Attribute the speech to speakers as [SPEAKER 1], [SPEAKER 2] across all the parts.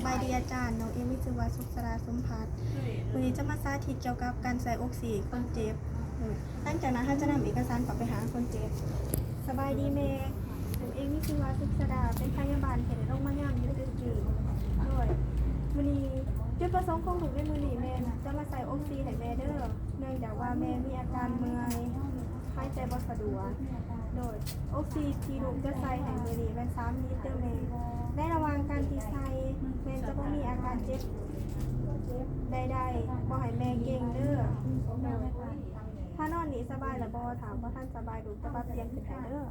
[SPEAKER 1] บายดีอาจารย์น้องเอมิสุวาสุขสราสมพัฒน์วันนี้จะมาสาธิตเกี่ยวกับการใส่ออกซิคนเจ็บหลังจากนั้นท่านจะนำเอกสารกลับไปหาคนเจ็บสบายดีเมย์น้องเอมิสุวาสุขสราเป็นพยาบาลเขตโรงพยาบาลยุทธกิจด้วยวันนี้จุดประสงค์ของหนูในมือนี้แม่จะมาใส่ออกซิให้แม่เด้อเนื่องจากว่าแม่มีอาการเมื่อยหายใจบ่สะดวกโดยออกซิที่ลูกจะใส่ให้มือนี้เป็น3 ลิตรเด้อแม่ในระหว่างการที่ใส่แม่จะบ่มีอาการเจ็บใดๆบ่ให้แม่เก่งเด้อถ้านอนนี่สบายหรือบ่ถามว่าท่านสบายลูกจะปรับเปลี่ยนขึ้นให้เด้อ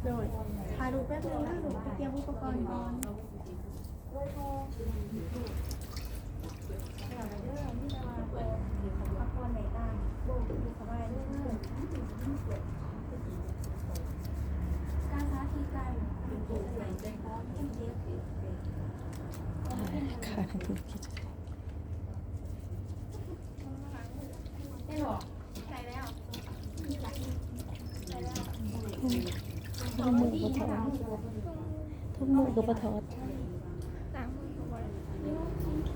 [SPEAKER 1] โดยพาลูกแป๊บนึงนะลูกไปเตรียมอุปกรณ์ก่อนการสาธิตการ
[SPEAKER 2] ค่ะทุกกิจ
[SPEAKER 1] ได้หรอใส่แล้ว
[SPEAKER 2] ทุกมือก็ทอดทุกมือก็ปะทอด
[SPEAKER 1] ล้างมือก่อน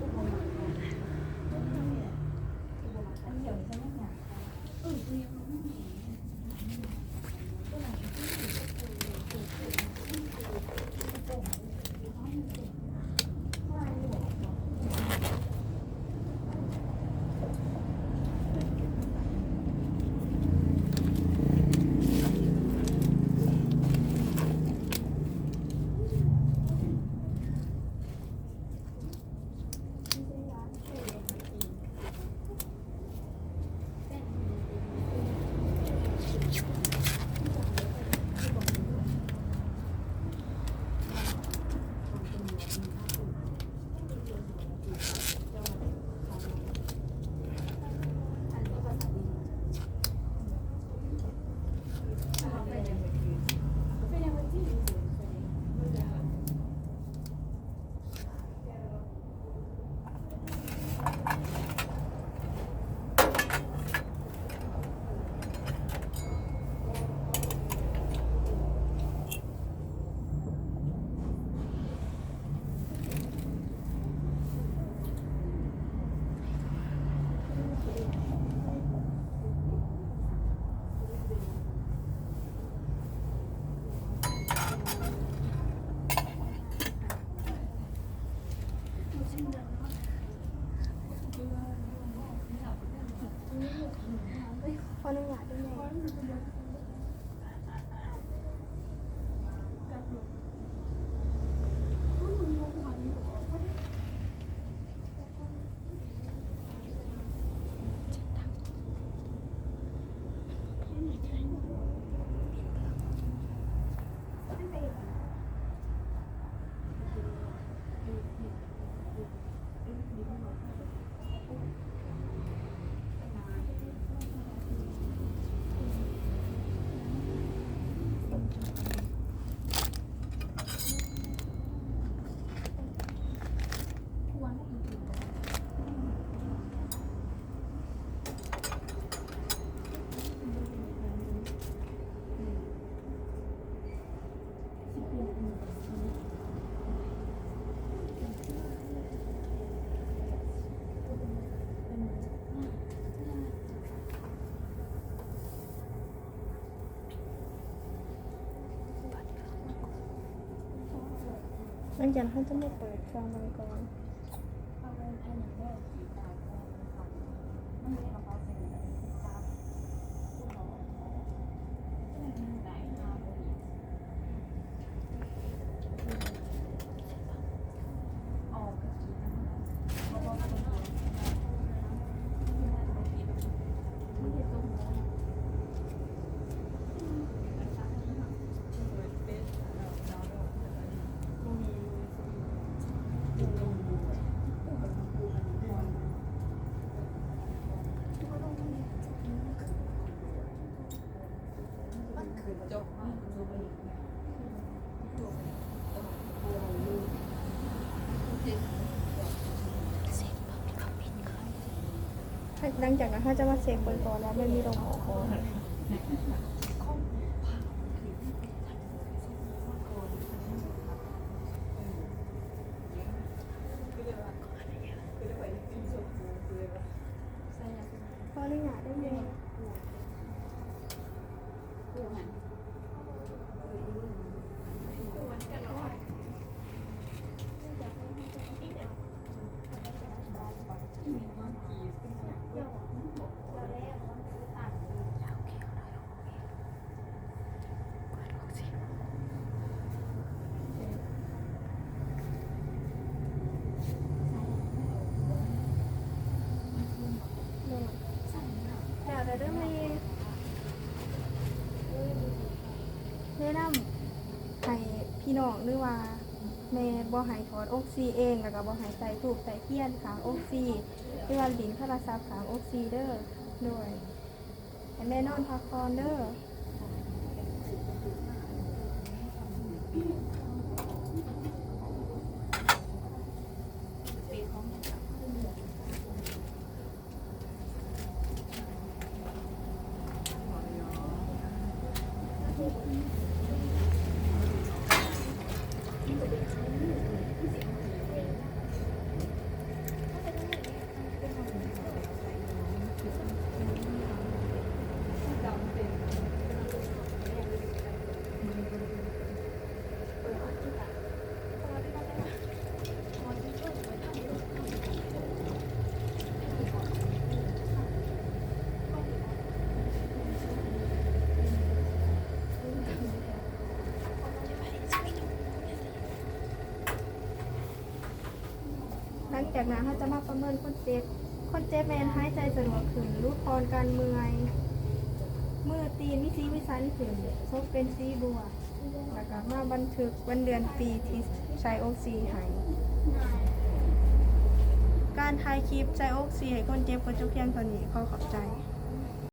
[SPEAKER 1] ขออนุญาตด้วยแม่หลังจากนั้นจะไม่เปิดฟังมันก่อน หลังจากนั้นเขาจะมาเช็คเบอร์ก่อนว่าไม่มีลมออกบ่ขออนุญาตได้ไหมอยากได้ไหมแนะนำให้พี่น้องหรือว่าแม่บ่ให้ถอดออกซิเองแล้วก็บ่ให้ใส่ทูบใส่เทียนขางออกซิหรือว่าลิ้นโทรศัพท์ขางออกซิเด้อด้วยให้แม่นอนพักผ่อนเด้อหลังจากนั้นเขาจะมาประเมินคนเจ็บแมนหายใจสะดวกขึ้นรู้พรการเมื่อยมือตีนวิซีวิสันขึ้นซบเป็นซีบัวแล้วก็มาบันทึกวันเดือนปีที่ใช้ออกซิให้การถ่ายคลิปใช้ออกซิให้คนเจ็บก็จะเพียงตัวนี้ขอขอบใจ